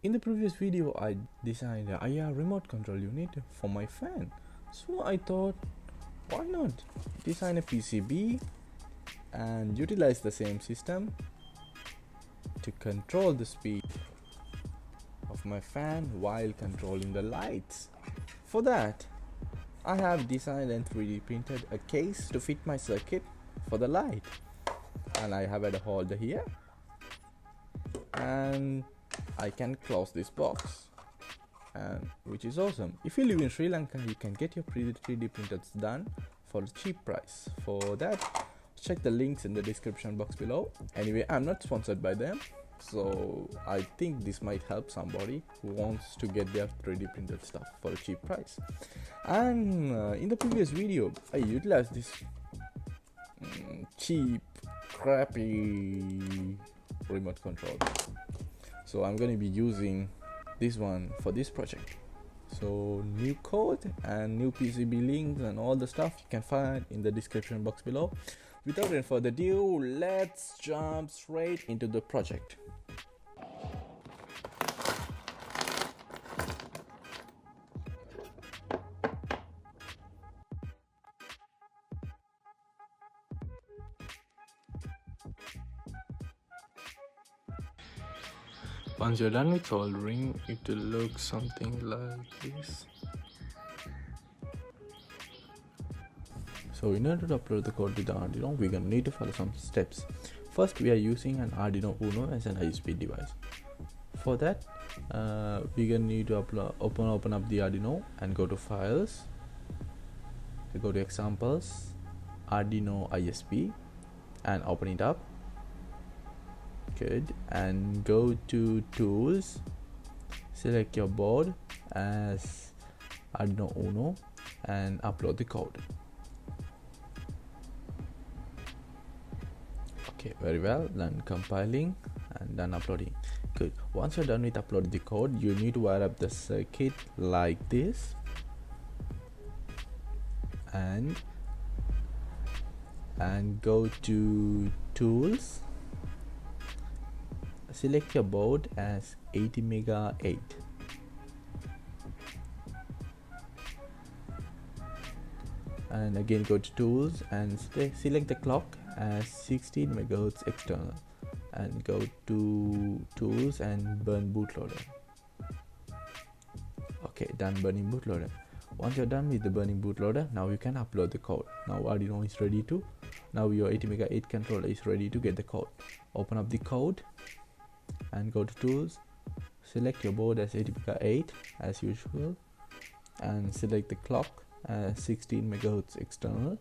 In the previous video, I designed a IR remote control unit for my fan. So I thought, why not design a PCB and utilize the same system to control the speed of my fan while controlling the lights. For that, I have designed and 3D printed a case to fit my circuit for the light, and I have a holder here, and I can close this box, and which is awesome. If you live in Sri Lanka, you can get your 3D printers done for a cheap price. For that, check the links in the description box below. Anyway, I'm not sponsored by them, so I think this might help somebody who wants to get their 3D printed stuff for a cheap price. And in the previous video, I utilized this cheap, crappy remote control. So I'm going to be using this one for this project. So new code and new PCB links and all the stuff you can find in the description box below. Without any further ado, let's jump straight into the project. Once you're done with soldering, it will look something like this. So in order to upload the code to the Arduino, we're going to need to follow some steps. First, we are using an Arduino Uno as an high-speed device. For that, we're going to need to open up the Arduino and go to Files. So go to Examples, Arduino ISP, and open it up. Good. And go to Tools, select your board as Arduino Uno, and upload the code. Okay, very well. Done compiling and done uploading. Good. Once you're done with uploading the code, you need to wire up the circuit like this, and go to Tools, select your board as Atmega 8. And again go to Tools and select the clock as 16 MHz external, and go to Tools and burn bootloader. Okay, done burning bootloader. Once you're done with the burning bootloader, now you can upload the code. Now Arduino is ready to, now your Atmega 8 controller is ready to get the code. Open up the code and go to Tools, select your board as Atmega 8 as usual, and select the clock as 16 MHz external,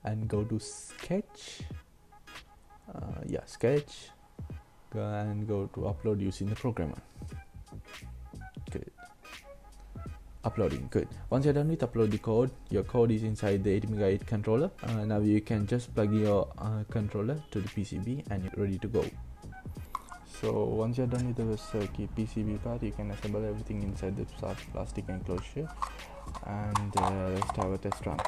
and go to Sketch, Sketch, and go to upload using the programmer. Good. Uploading. Good. Once you're done with upload the code, your code is inside the Atmega 8 controller. Now you can just plug your controller to the PCB and you're ready to go. So once you're done with the circuit PCB part, you can assemble everything inside the plastic enclosure, and let's have a test run.